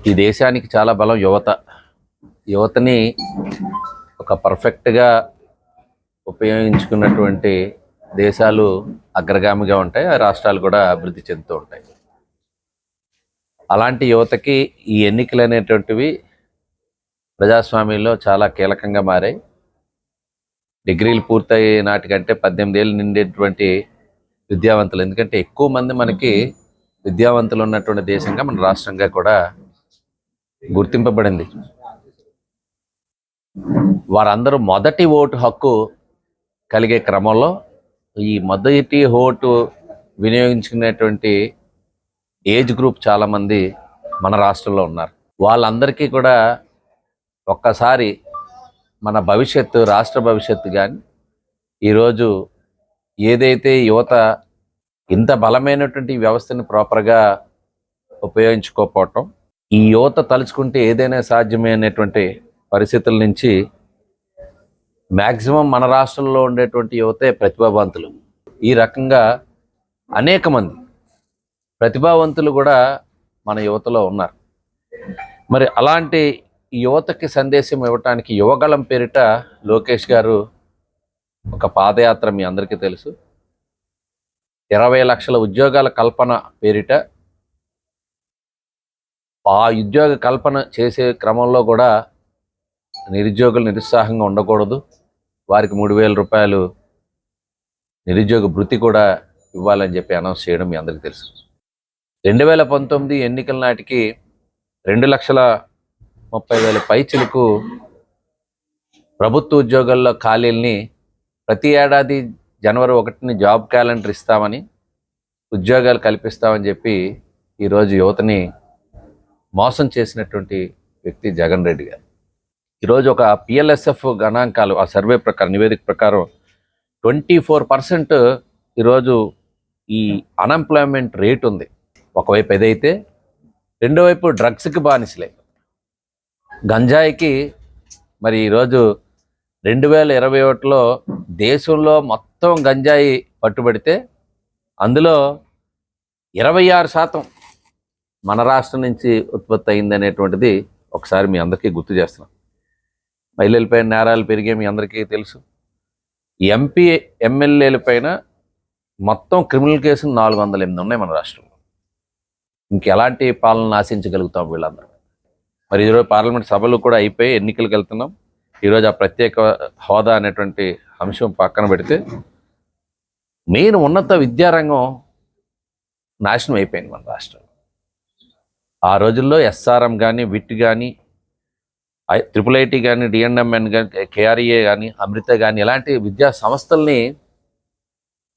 ఈ దేశానికి చాలా బలం యువతని ఒక పర్ఫెక్ట్గా ఉపయోగించుకున్నటువంటి దేశాలు అగ్రగామిగా ఉంటాయి, ఆ రాష్ట్రాలు కూడా అభివృద్ధి చెందుతూ ఉంటాయి. అలాంటి యువతకి ఈ ఎన్నికలు అనేటువంటివి ప్రజాస్వామ్యంలో చాలా కీలకంగా మారాయి. డిగ్రీలు పూర్తయ్యే నాటికంటే 18 ఏళ్ళు నిండేటువంటి విద్యావంతులు, ఎందుకంటే ఎక్కువ మంది మనకి విద్యావంతులు ఉన్నటువంటి దేశంగా మన రాష్ట్రంగా కూడా గుర్తింపబడింది. వారందరూ మొదటి ఓటు హక్కు కలిగే క్రమంలో ఈ మొదటి ఓటు వినియోగించుకునేటువంటి ఏజ్ గ్రూప్ చాలామంది మన రాష్ట్రంలో ఉన్నారు. వాళ్ళందరికీ కూడా ఒక్కసారి మన భవిష్యత్తు, రాష్ట్ర భవిష్యత్తు కానీ ఈరోజు ఏదైతే యువత ఇంత బలమైనటువంటి వ్యవస్థని ప్రాపర్గా ఉపయోగించుకోకపోవటం, ఈ యువత తలుచుకుంటే ఏదైనా సాధ్యమే అనేటువంటి పరిస్థితుల నుంచి మ్యాక్సిమం మన రాష్ట్రంలో ఉండేటువంటి యువతే ప్రతిభావంతులు. ఈ రకంగా అనేక మంది ప్రతిభావంతులు కూడా మన యువతలో ఉన్నారు. మరి అలాంటి యువతకి సందేశం ఇవ్వటానికి యువగళం పేరిట లోకేష్ గారు ఒక పాదయాత్ర, మీ అందరికీ తెలుసు, 20 లక్షల ఉద్యోగాల కల్పన పేరిట ఆ ఉద్యోగ కల్పన చేసే క్రమంలో కూడా నిరుద్యోగులు నిరుత్సాహంగా ఉండకూడదు, వారికి 3,000 రూపాయలు నిరుద్యోగ భృతి కూడా ఇవ్వాలని చెప్పి అనౌన్స్ చేయడం మీ అందరికీ తెలుసు. 2019 ఎన్నికల నాటికి 2,30,000 పైచిలకు ప్రభుత్వ ఉద్యోగాల్లో ఖాళీల్ని ప్రతి ఏడాది జనవరి 1ని జాబ్ క్యాలెండర్ ఇస్తామని, ఉద్యోగాలు కల్పిస్తామని చెప్పి ఈరోజు యువతని మోసం చేసినటువంటి వ్యక్తి జగన్ రెడ్డి గారు. ఈరోజు ఒక PLSF గణాంకాలు, ఆ సర్వే ప్రకారం, నివేదిక ప్రకారం 24% ఈరోజు ఈ అన్ఎంప్లాయ్మెంట్ రేట్ ఉంది. ఒకవైపు ఏదైతే, రెండో వైపు డ్రగ్స్కి బానిసలే, గంజాయికి. మరి ఈరోజు 2021లో దేశంలో మొత్తం గంజాయి పట్టుబడితే అందులో 26% మన రాష్ట్రం నుంచి ఉత్పత్తి అయిందనేటువంటిది ఒకసారి మీ అందరికీ గుర్తు చేస్తున్నాం. మహిళలపై నేరాలు పెరిగే మీ అందరికీ తెలుసు. MP MLAలపైన మొత్తం క్రిమినల్ కేసులు 408 ఉన్నాయి మన రాష్ట్రంలో. ఇంకెలాంటి పాలన ఆశించగలుగుతాం వీళ్ళందరూ? మరి ఈరోజు పార్లమెంట్ సభలు కూడా అయిపోయి ఎన్నికలకు వెళ్తున్నాం. ఈరోజు ఆ ప్రత్యేక హోదా అనేటువంటి అంశం పక్కన పెడితే మెయిన్ ఉన్నత విద్యారంగం నాశనం అయిపోయింది మన రాష్ట్రంలో. ఆ రోజుల్లో SRM కానీ, విట్ కానీ, IIIT కానీ, DNMN కానీ, KRA కానీ, అమృత కానీ, ఇలాంటి విద్యా సంస్థల్ని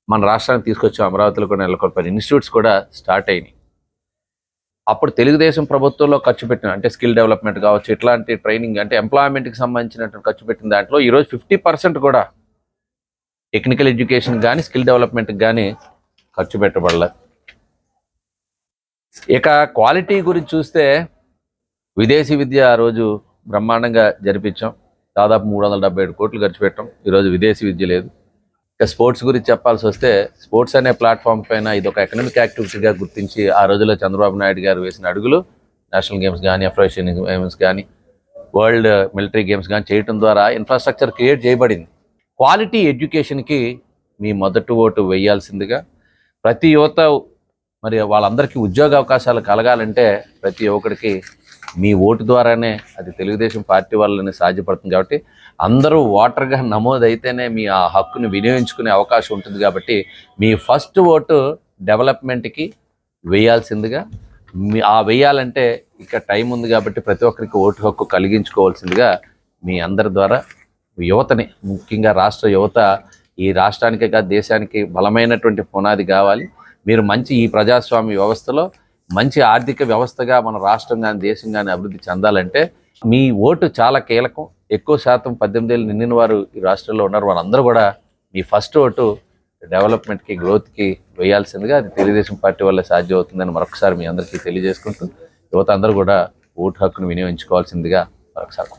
మన రాష్ట్రానికి తీసుకొచ్చాం. అమరావతిలో కూడా నెలకొల్పారు, ఇన్స్టిట్యూట్స్ కూడా స్టార్ట్ అయినాయి. అప్పుడు తెలుగుదేశం ప్రభుత్వంలో ఖర్చు పెట్టిన, అంటే స్కిల్ డెవలప్మెంట్ కావచ్చు, ఇట్లాంటి ట్రైనింగ్, అంటే ఎంప్లాయ్మెంట్కి సంబంధించినటువంటి ఖర్చు పెట్టిన దాంట్లో ఈరోజు 50% కూడా టెక్నికల్ ఎడ్యుకేషన్ కానీ, స్కిల్ డెవలప్మెంట్కి కానీ ఖర్చు పెట్టబడలేదు. ఇక క్వాలిటీ గురించి చూస్తే విదేశీ విద్య ఆ రోజు బ్రహ్మాండంగా జరిపించాం. దాదాపు 377 కోట్లు ఖర్చు పెట్టాం. ఈరోజు విదేశీ విద్య లేదు. ఇక స్పోర్ట్స్ గురించి చెప్పాల్సి వస్తే, స్పోర్ట్స్ అనే ప్లాట్ఫామ్ పైన ఇది ఒక ఎకనామిక్ యాక్టివిటీగా గుర్తించి ఆ రోజుల్లో చంద్రబాబు నాయుడు గారు వేసిన అడుగులు, నేషనల్ గేమ్స్ కానీ, అఫ్రోషియన్ గేమ్స్ కానీ, వరల్డ్ మిలిటరీ గేమ్స్ కానీ చేయడం ద్వారా ఇన్ఫ్రాస్ట్రక్చర్ క్రియేట్ చేయబడింది. క్వాలిటీ ఎడ్యుకేషన్కి మీ మొదటి ఓటు వేయాల్సిందిగా, ప్రతి యువత, మరి వాళ్ళందరికీ ఉద్యోగ అవకాశాలు కలగాలంటే ప్రతి ఒక్కడికి మీ ఓటు ద్వారానే అది తెలుగుదేశం పార్టీ వాళ్ళని సాధ్యపడుతుంది. కాబట్టి అందరూ ఓటర్గా నమోదైతేనే మీ ఆ హక్కుని వినియోగించుకునే అవకాశం ఉంటుంది. కాబట్టి మీ ఫస్ట్ ఓటు డెవలప్మెంట్కి వేయాల్సిందిగా, ఆ వేయాలంటే ఇక టైం ఉంది కాబట్టి ప్రతి ఒక్కరికి ఓటు హక్కు కలిగించుకోవాల్సిందిగా మీ అందరి ద్వారా యువతని, ముఖ్యంగా రాష్ట్ర యువత, ఈ రాష్ట్రానికే కాదు దేశానికి బలమైనటువంటి పునాది కావాలి. మీరు మంచి ఈ ప్రజాస్వామ్య వ్యవస్థలో మంచి ఆర్థిక వ్యవస్థగా మన రాష్ట్రం కానీ, దేశం కానీ అభివృద్ధి చెందాలంటే మీ ఓటు చాలా కీలకం. ఎక్కువ శాతం 18 ఏళ్ళు నిండిన వారు ఈ రాష్ట్రంలో ఉన్నారు. వాళ్ళందరూ కూడా మీ ఫస్ట్ ఓటు డెవలప్మెంట్కి, గ్రోత్కి వేయాల్సిందిగా, అది తెలుగుదేశం పార్టీ వల్ల సాధ్యం అవుతుందని మరొకసారి మీ అందరికీ తెలియజేసుకుంటూ, యువత అందరూ కూడా ఓటు హక్కును వినియోగించుకోవాల్సిందిగా మరొకసారి